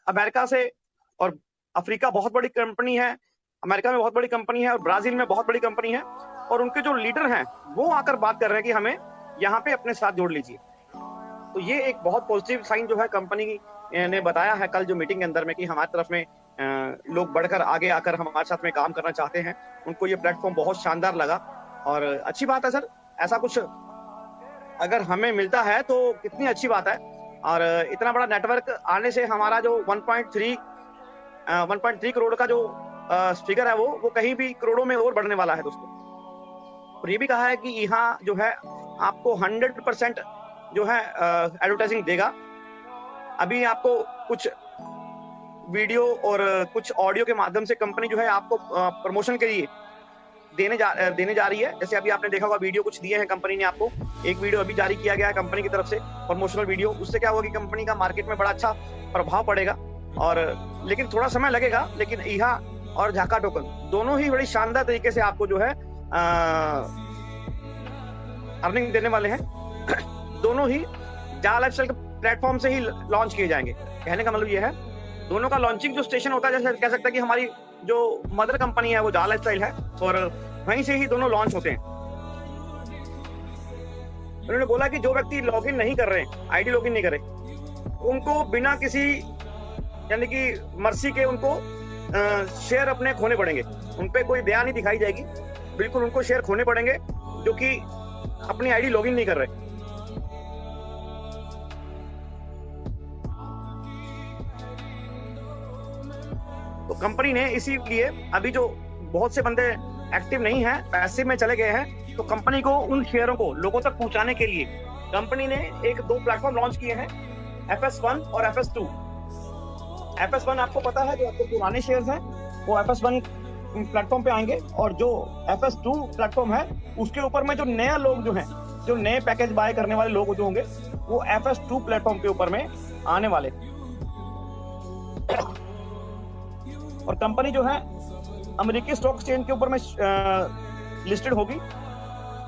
America से, और Africa बहुत बड़ी कंपनी है, अमेरिका में बहुत बड़ी कंपनी है, और ब्राजील में बहुत बड़ी कंपनी है, और उनके जो लीडर हैं वो आकर बात कर रहे हैं कि हमें यहाँ पे अपने साथ जोड़ लीजिए। तो ये एक बहुत पॉजिटिव साइन जो है कंपनी ने बताया है कल जो मीटिंग के अंदर में, कि हमारी तरफ में लोग बढ़कर आगे आकर हमारे साथ में काम करना चाहते हैं। उनको ये प्लेटफॉर्म बहुत शानदार लगा, और अच्छी बात है सर, ऐसा कुछ अगर हमें मिलता है तो कितनी अच्छी बात है। और इतना बड़ा नेटवर्क आने से हमारा जो 1.3 करोड़ का जो फिगर है वो कहीं भी करोड़ों में और बढ़ने वाला है दोस्तों। और ये भी कहा है कि यहाँ जो है आपको 100% जो है एडवर्टाइजिंग देगा। अभी आपको कुछ वीडियो और कुछ ऑडियो के माध्यम से कंपनी जो है आपको प्रमोशन के लिए देने जा रही है। जैसे अभी आपने देखा होगा वीडियो कुछ दिए हैं कंपनी ने आपको, एक वीडियो अभी जारी किया गया है कंपनी की तरफ से, प्रमोशनल वीडियो। उससे क्या होगा कि कंपनी का मार्केट में बड़ा अच्छा प्रभाव पड़ेगा, और लेकिन थोड़ा समय लगेगा। लेकिन ईहा और झाका टोकन दोनों ही बड़ी शानदार तरीके से आपको जो है अर्निंग देने वाले हैं। दोनों ही जा लाइफस्टाइल के प्लेटफॉर्म से ही लॉन्च किए जाएंगे। कहने का मतलब ये है, दोनों का लॉन्चिंग जो स्टेशन होता है, जैसे कह सकते हैं कि हमारी जो मदर कंपनी है वो जा लाइफस्टाइल है, और वहीं से ही दोनों लॉन्च होते हैं। उन्होंने बोला कि जो व्यक्ति लॉगिन नहीं कर रहे, आईडी लॉगिन नहीं करे, उनको बिना किसी यानी कि मर्सी के उनको शेयर अपने खोने पड़ेंगे। उन पे कोई दया नहीं दिखाई जाएगी, बिल्कुल उनको शेयर खोने पड़ेंगे जो कि अपनी आईडी लॉगिन नहीं कर रहे। तो कंपनी ने इसीलिए अभी जो बहुत से बंदे एक्टिव नहीं हैं, पैसिव में चले गए हैं, तो कंपनी को उन शेयरों को लोगों तक पहुंचाने के लिए कंपनी ने दो प्लेटफॉर्म लॉन्च किए हैं, FS1 और FS2। FS1 आपको पता है, जो आपके पुराने शेयर्स हैं वो FS1 प्लेटफॉर्म पे आएंगे, और जो FS2 प्लेटफॉर्म है उसके ऊपर में जो नया लोग जो हैं, जो नए पैकेज बाय करने वाले लोग जो होंगे, वो FS2 प्लेटफॉर्म के ऊपर में आने वाले। और कंपनी जो है अमेरिकी स्टॉक एक्सचेंज के ऊपर में लिस्टेड होगी,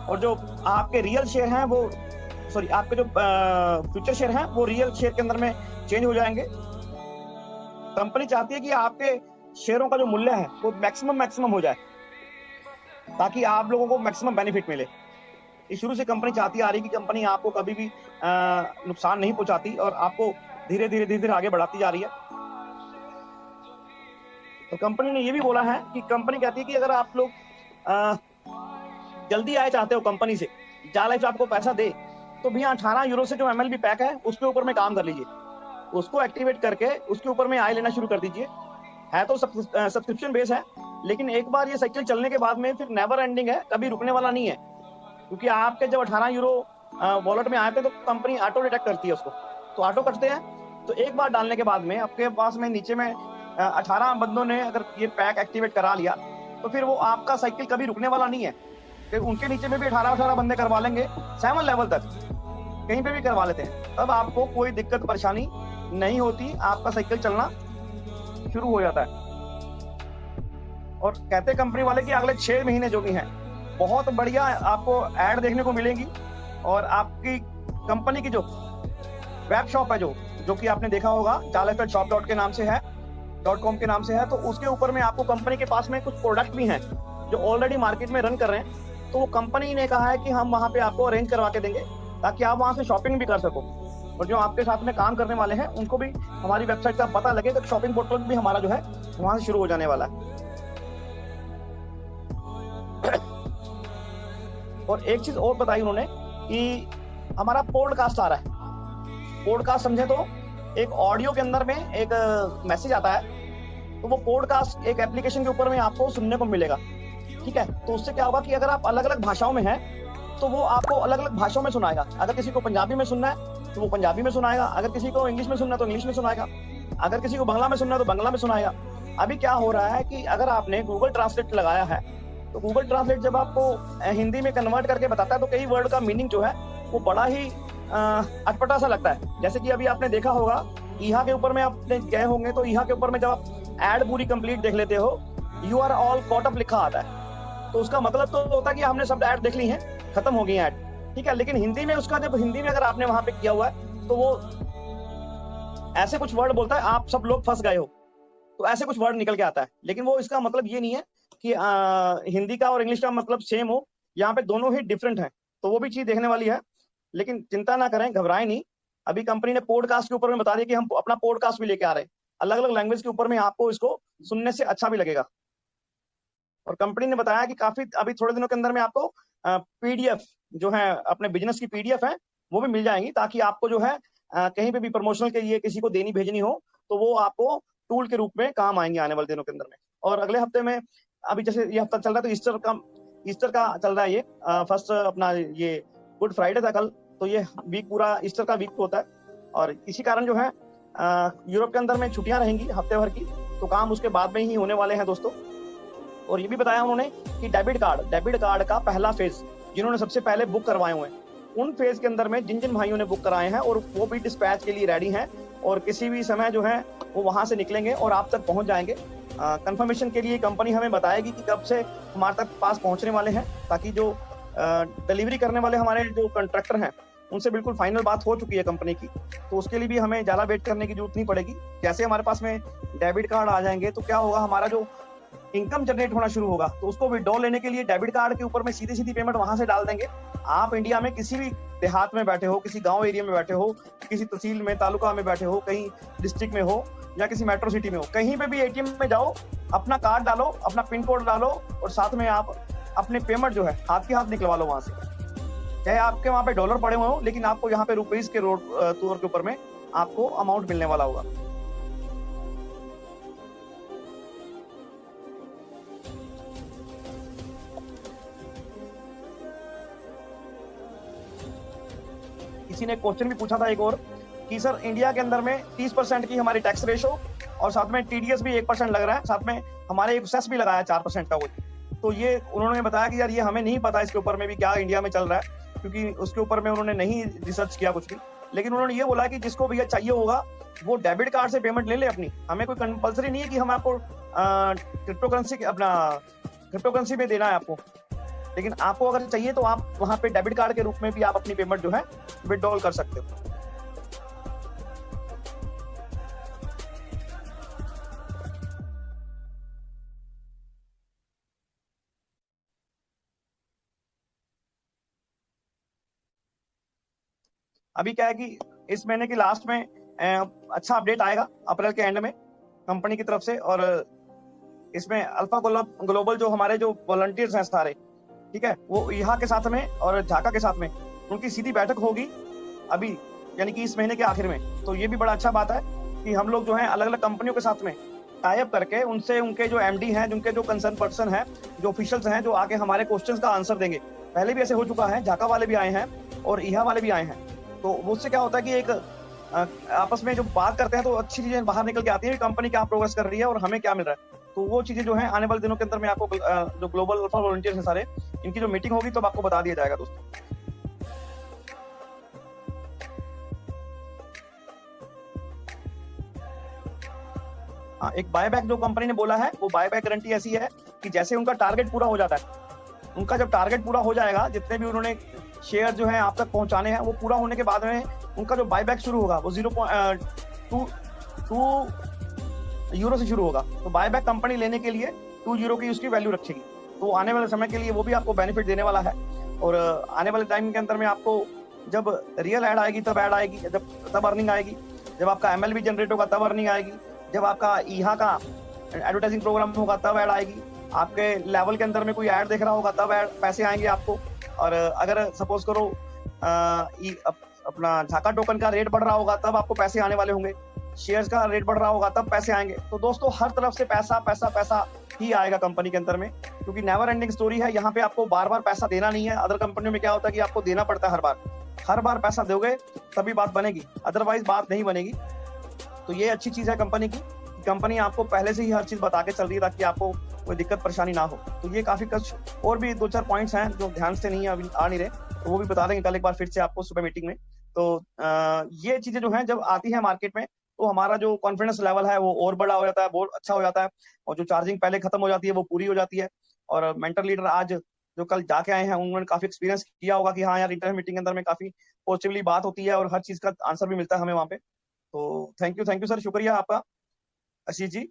और जो आपके रियल शेयर हैं वो आपके जो फ्यूचर शेयर हैं वो रियल शेयर के अंदर में चेंज हो जाएंगे। कंपनी चाहती है कि आपके शेयरों का जो मूल्य है वो मैक्सिमम हो जाए, ताकि आप लोगों को मैक्सिमम बेनिफिट मिले। इस शुरू से कंपनी चाहती आ रही कि कंपनी आपको कभी भी नुकसान नहीं पहुंचाती, और आपको धीरे धीरे आगे बढ़ाती जा रही है। तो कंपनी ने ये भी बोला है कि कंपनी कहती है कि अगर आप लोग जल्दी आए चाहते हो कंपनी से, जा लाइफ आपको पैसा दे, तो भैया 18 यूरो से जो MLB पैक है उसके ऊपर में काम कर लीजिए, उसको एक्टिवेट करके उसके ऊपर में आय लेना शुरू कर दीजिए। है तो सब्सक्रिप्शन बेस है, लेकिन एक बार ये साइकिल चलने के बाद में फिर नेवर एंडिंग है, कभी रुकने वाला नहीं है। क्योंकि आपके जब 18 यूरो वॉलेट में आए थे तो कंपनी ऑटो डिटेक्ट करती है उसको, तो ऑटो करते हैं, तो एक बार डालने के बाद में आपके पास में नीचे में 18 बंदों ने अगर ये पैक एक्टिवेट करा लिया, तो फिर वो आपका साइकिल कभी रुकने वाला नहीं है। फिर उनके नीचे में भी 18 बंदे करवा लेंगे, 7 लेवल तक कहीं पे भी करवा लेते हैं, तब आपको कोई दिक्कत परेशानी नहीं होती, आपका साइकिल चलना शुरू हो जाता है। और कहते कंपनी वाले कि अगले 6 महीने जो भी हैं बहुत बढ़िया आपको ऐड देखने को मिलेंगी, और आपकी कंपनी की जो वेब शॉप है जो कि आपने देखा होगा jalaifshop के नाम से है, .com के नाम से है, तो उसके ऊपर में आपको कंपनी के पास में कुछ प्रोडक्ट भी हैं जो ऑलरेडी मार्केट में रन कर रहे हैं। तो वो कंपनी ने कहा है कि हम वहाँ पे आपको अरेंज करवा के देंगे, ताकि आप वहाँ से शॉपिंग भी कर सको, और जो आपके साथ में काम करने वाले हैं उनको भी हमारी वेबसाइट का पता लगे, तो शॉपिंग पोर्टल भी हमारा जो है वहाँ से शुरू हो जाने वाला है। और एक चीज और बताई उन्होंने कि हमारा पॉडकास्ट आ रहा है। पॉडकास्ट समझे तो एक ऑडियो के अंदर में एक मैसेज आता है, तो वो पॉडकास्ट एक एप्लीकेशन के ऊपर में आपको सुनने को मिलेगा। ठीक है, तो उससे क्या होगा कि अगर आप अलग अलग भाषाओं में हैं तो वो आपको अलग अलग भाषाओं में सुनाएगा। अगर किसी को पंजाबी में सुनना है तो वो पंजाबी में सुनाएगा, अगर किसी को इंग्लिश में सुनना है तो इंग्लिश में सुनाएगा, अगर किसी को बांग्ला में सुनना है तो बांग्ला में सुनाएगा। अभी क्या हो रहा है कि अगर आपने गूगल ट्रांसलेट लगाया है, तो गूगल ट्रांसलेट जब आपको हिंदी में कन्वर्ट करके बताता है, तो कई वर्ड का मीनिंग जो है वो बड़ा ही अटपटा सा लगता है। जैसे कि अभी आपने देखा होगा, ईहा के ऊपर में आपने गए होंगे, तो ईहा के ऊपर में जब आप ऐड पूरी कंप्लीट देख लेते हो, you are all caught up लिखा आता है, तो उसका मतलब तो होता है कि हमने सब ऐड देख ली हैं, खत्म हो गई ऐड। ठीक है, लेकिन हिंदी में उसका जब हिंदी में अगर आपने वहां पे किया हुआ है, तो वो ऐसे कुछ वर्ड बोलता है, आप सब लोग फंस गए हो, तो ऐसे कुछ वर्ड निकल के आता है। लेकिन वो इसका मतलब ये नहीं है कि हिंदी का और इंग्लिश का मतलब सेम हो, यहाँ पे दोनों ही डिफरेंट है, तो वो भी चीज देखने वाली है। लेकिन चिंता ना करें, घबराएं नहीं। अभी कंपनी ने पॉडकास्ट के ऊपर में बता दिया कि हम अपना पॉडकास्ट भी लेके आ रहे हैं, अलग अलग लैंग्वेज के ऊपर में, आपको इसको सुनने से अच्छा भी लगेगा। और कंपनी ने बताया कि काफी अभी थोड़े दिनों के अंदर में आपको पीडीएफ जो है अपने बिजनेस की पीडीएफ है वो भी मिल जाएंगी, ताकि आपको जो है कहीं पे भी प्रमोशनल के लिए किसी को देनी भेजनी हो तो वो आपको टूल के रूप में काम आएंगे आने वाले दिनों के अंदर में। और अगले हफ्ते में, अभी जैसे ये हफ्ता चल रहा है तो ईस्टर का चल रहा है, ये फर्स्ट अपना ये गुड फ्राइडे था कल, तो ये वीक पूरा ईस्टर का वीक होता है। और इसी कारण जो है यूरोप के अंदर में छुट्टियां रहेंगी हफ्ते भर की, तो काम उसके बाद में ही होने वाले हैं दोस्तों। और ये भी बताया उन्होंने कि डेबिट कार्ड का पहला फेज जिन्होंने सबसे पहले बुक करवाए हुए हैं, उन फेज के अंदर में जिन जिन भाइयों ने बुक कराए हैं और वो भी डिस्पैच के लिए रेडी हैं, और किसी भी समय जो है वो वहां से निकलेंगे और आप तक पहुंच जाएंगे। कंफर्मेशन के लिए कंपनी हमें बताएगी कि कब से हमारे तक पास पहुंचने वाले हैं, ताकि जो डिलीवरी करने वाले हमारे जो कंट्रैक्टर हैं उनसे बिल्कुल फाइनल बात हो चुकी है कंपनी की, तो उसके लिए भी हमें ज़्यादा वेट करने की जरूरत नहीं पड़ेगी। जैसे हमारे पास में डेबिट कार्ड आ जाएंगे तो क्या होगा, हमारा जो इनकम जनरेट होना शुरू होगा, तो उसको विड्रॉ लेने के लिए डेबिट कार्ड के ऊपर में सीधी सीधी पेमेंट वहां से डाल देंगे। आप इंडिया में किसी भी देहात में बैठे हो, किसी गांव एरिया में बैठे हो, किसी तहसील में, तालुका में बैठे हो, कहीं डिस्ट्रिक्ट में हो या किसी मेट्रो सिटी में हो, कहीं पे भी एटीएम में जाओ, अपना कार्ड डालो, अपना पिन कोड डालो और साथ में आप अपने पेमेंट जो है हाथ के हाथ निकलवा लो वहां से। चाहे आपके वहां पे डॉलर पड़े हुए हो, लेकिन आपको यहाँ पे रुपीज के तौर के ऊपर में आपको अमाउंट मिलने वाला होगा। किसी ने क्वेश्चन भी पूछा था एक और कि सर इंडिया के अंदर में 30% की हमारी टैक्स रेशो और साथ में टीडीएस भी 1% लग रहा है, साथ में हमारे एक सेस भी लगाया 4% का वो। तो ये उन्होंने बताया कि यार ये हमें नहीं पता इसके ऊपर में भी क्या इंडिया में चल रहा है, क्योंकि उसके ऊपर में उन्होंने नहीं रिसर्च किया कुछ भी। लेकिन उन्होंने ये बोला कि जिसको भैया चाहिए होगा वो डेबिट कार्ड से पेमेंट ले ले अपनी, हमें कोई कंपलसरी नहीं है कि हम आपको क्रिप्टो करेंसी में देना है आपको, लेकिन आपको अगर चाहिए तो आप वहां पे डेबिट कार्ड के रूप में भी आप अपनी पेमेंट जो है विड्रॉल कर सकते हो। अभी क्या है कि इस महीने की लास्ट में अच्छा अपडेट आएगा अप्रैल के एंड में कंपनी की तरफ से, और इसमें अल्फा ग्लोबल जो हमारे जो वॉलंटियर्स हैं सारे, ठीक है, वो यहाँ के साथ में और झाका के साथ में उनकी सीधी बैठक होगी अभी, यानी कि इस महीने के आखिर में। तो ये भी बड़ा अच्छा बात है कि हम लोग जो है अलग अलग कंपनियों के साथ में टाई अप करके उनसे, उनके जो एमडी हैं, जिनके जो कंसर्न पर्सन है, जो ऑफिशियल्स हैं, जो आके हमारे क्वेश्चंस का आंसर देंगे। पहले भी ऐसे हो चुका है, झाका वाले भी आए हैं और इहा वाले भी आए हैं। तो उससे क्या होता है कि एक आपस में जो बात करते हैं तो अच्छी चीजें बाहर निकल के आती है, कंपनी क्या प्रोग्रेस कर रही है और हमें क्या मिल रहा है। तो वो चीजें जो है आने वाले दिनों के अंदर में आपको जो ग्लोबल अल्फा वॉलंटियर्स हैं सारे, इनकी जो मीटिंग होगी तो आपको बता दिया जाएगा दोस्तों। हाँ, एक बायबैक जो कंपनी ने बोला है, वो बायबैक गारंटी ऐसी है कि जैसे उनका टारगेट पूरा हो जाता है, उनका जब टारगेट पूरा हो जाएगा, जितने भी उन्होंने शेयर जो है आप तक पहुंचाने हैं, वो पूरा होने के बाद में उनका जो बायबैक शुरू होगा वो 0.2 यूरो से शुरू होगा। तो बायबैक कंपनी लेने के लिए 2 यूरो की उसकी वैल्यू रखेगी। तो आने वाले समय के लिए वो भी आपको बेनिफिट देने वाला है। और आने वाले टाइम के अंदर में आपको जब रियल ऐड आएगी तब ऐड आएगी, तब अर्निंग आएगी, जब आपका MLB जनरेट होगा तब अर्निंग आएगी, जब आपका ईहा का एडवर्टाइजिंग प्रोग्राम होगा तब ऐड आएगी, आपके लेवल के अंदर में कोई ऐड देख रहा होगा तब पैसे आएंगे आपको। और अगर सपोज करो अपना झाका टोकन का रेट बढ़ रहा होगा तब आपको पैसे आने वाले होंगे, शेयर्स का रेट बढ़ रहा होगा तब पैसे आएंगे। तो दोस्तों हर तरफ से पैसा पैसा पैसा ही आएगा कंपनी के अंदर में, क्योंकि नेवर एंडिंग स्टोरी है। यहाँ पे आपको बार बार पैसा देना नहीं है। अदर कंपनियों में क्या होता है कि आपको देना पड़ता है हर बार पैसा दोगे तभी बात बनेगी, अदरवाइज बात नहीं बनेगी। तो ये अच्छी चीज है कंपनी की, कंपनी आपको पहले से ही हर चीज बता के चल रही है ताकि आपको कोई दिक्कत परेशानी ना हो। तो ये काफी कुछ और भी 2-4 पॉइंट्स हैं जो ध्यान से नहीं अभी आ नहीं रहे, तो वो भी बता देंगे कल एक बार फिर से आपको सुबह मीटिंग में। तो ये चीजें जो हैं जब आती है मार्केट में तो हमारा जो कॉन्फिडेंस लेवल है वो और बड़ा हो जाता है, बहुत अच्छा हो जाता है, और जो चार्जिंग पहले खत्म हो जाती है वो पूरी हो जाती है। और मेंटर लीडर आज जो कल जाके आए हैं उन्होंने काफी एक्सपीरियंस किया होगा कि हाँ यार इंटरनेट मीटिंग के अंदर में काफी पॉजिटिवली बात होती है और हर चीज का आंसर भी मिलता है हमें वहाँ पे। तो थैंक यू सर, शुक्रिया आपका आशीष जी।